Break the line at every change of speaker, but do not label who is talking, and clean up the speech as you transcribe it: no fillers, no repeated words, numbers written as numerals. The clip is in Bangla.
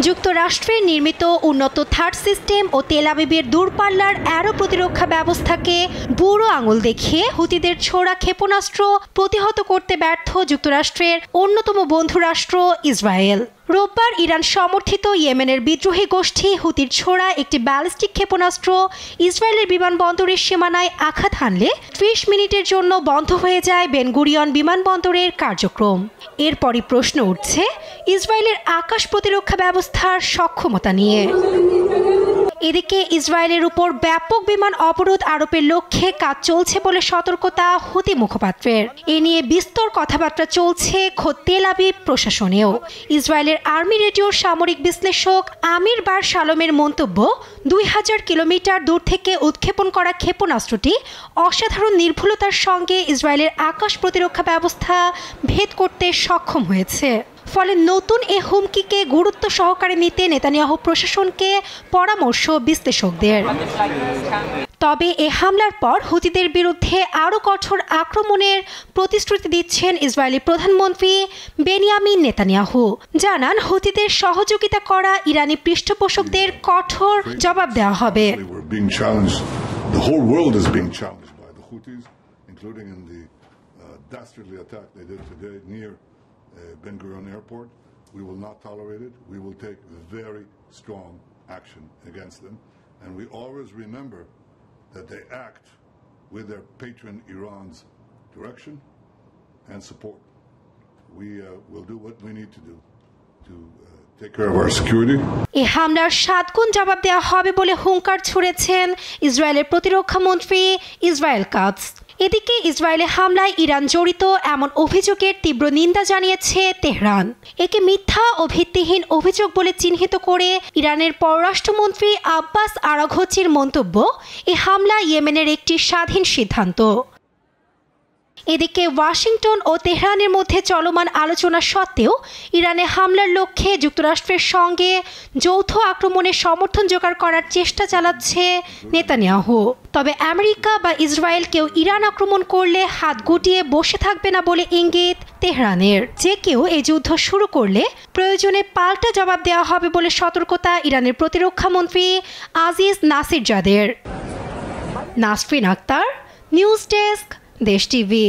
যুক্তরাষ্ট্রের নির্মিত উন্নত থার্ড সিস্টেম ও তেল আবিবের দূরপাল্লার অ্যারো প্রতিরক্ষা ব্যবস্থাকে বুড়ো আঙুল দেখিয়ে হুতিদের ছোড়া ক্ষেপণাস্ত্র প্রতিহত করতে ব্যর্থ যুক্তরাষ্ট্রের অন্যতম বন্ধু রাষ্ট্র ইসরায়েল। রোববার ইরান সমর্থিত ইয়েমেনের বিদ্রোহী গোষ্ঠী হুতির ছোড়া একটি ব্যালিস্টিক ক্ষেপণাস্ত্র ইসরায়েলের বিমানবন্দরের সীমানায় আঘাত হানলে 30 মিনিটের জন্য বন্ধ হয়ে যায় বেন গুরিয়ন বিমানবন্দরের কার্যক্রম। এরপরই প্রশ্ন উঠছে ইসরায়েলের আকাশ প্রতিরক্ষা ব্যবস্থার সক্ষমতা নিয়ে। এদিকে ইসরায়েলের উপর ব্যাপক বিমান অবরোধ আরোপের লক্ষ্যে কাজ চলছে বলে সতর্কতা হুতি মুখপাত্রের। এ নিয়ে বিস্তর কথাবার্তা চলছে খোদ তেল আবিব প্রশাসনেও। ইসরায়েলের আর্মি রেডিওর সামরিক বিশ্লেষক আমির বার শালোমের মন্তব্য, 2000 কিলোমিটার দূর থেকে উৎক্ষেপণ করা ক্ষেপণাস্ত্রটি অসাধারণ নির্ভুলতার সঙ্গে ইসরায়েলের আকাশ প্রতিরক্ষা ব্যবস্থা ভেদ করতে সক্ষম হয়েছে। ফলে নতুন এ হুমকিকে গুরুত্ব সহকারে নিতে নেতানিয়াহু প্রশাসনকে পরামর্শ বিশ্লেষকদের। তবে এ হামলার পর হুতিদের বিরুদ্ধে আরও কঠোর আক্রমণের প্রতিশ্রুতি দিচ্ছেন ইসরায়েলি প্রধানমন্ত্রী বেনিয়ামিন নেতানিয়াহু। জানান, হুতিদের সহযোগিতা করা ইরানি পৃষ্ঠপোষকদের কঠোর জবাব দেওয়া হবে।
Ben Gurion Airport. We will not tolerate it. We will take very strong action against them. And we always remember that they act with their patron Iran's direction and support. We will do what we need to do to take care of our security.
এই হামলার 7 গুণ জবাব দেওয়া হবে বলে হুঙ্কার ছুড়েছেন ইসরায়েলের প্রতিরক্ষা মন্ত্রী ইসরায়েল কাটজ। এদিকে ইসরায়েলে হামলায় ইরান জড়িত এমন অভিযোগের তীব্র নিন্দা জানিয়েছে তেহরান। একে মিথ্যা ও ভিত্তিহীন অভিযোগ বলে চিহ্নিত করে ইরানের পররাষ্ট্রমন্ত্রী আব্বাস আরাঘচির মন্তব্য, এই হামলা ইয়েমেনের একটি স্বাধীন সিদ্ধান্ত। এদিকে ওয়াশিংটন ও তেহরানের মধ্যে চলমান আলোচনা সত্ত্বেও ইরানে হামলার লক্ষ্যে যুক্তরাষ্ট্রের সঙ্গে যৌথ আক্রমণের সমর্থন জোগাড় করার চেষ্টা চালাচ্ছে নেতানিয়াহু। তবে আমেরিকা বা ইসরায়েল কেউ ইরান আক্রমণ করলে হাত গুটিয়ে বসে থাকবে না বলে ইঙ্গিত তেহরানের। যে কেউ এই যুদ্ধ শুরু করলে প্রয়োজনে পাল্টা জবাব দেওয়া হবে বলে সতর্কতা ইরানের প্রতিরক্ষা মন্ত্রী আজিজ নাসিরজাদের। নাসরিন আক্তার, নিউজ ডেস্ক, দেশ টিভি।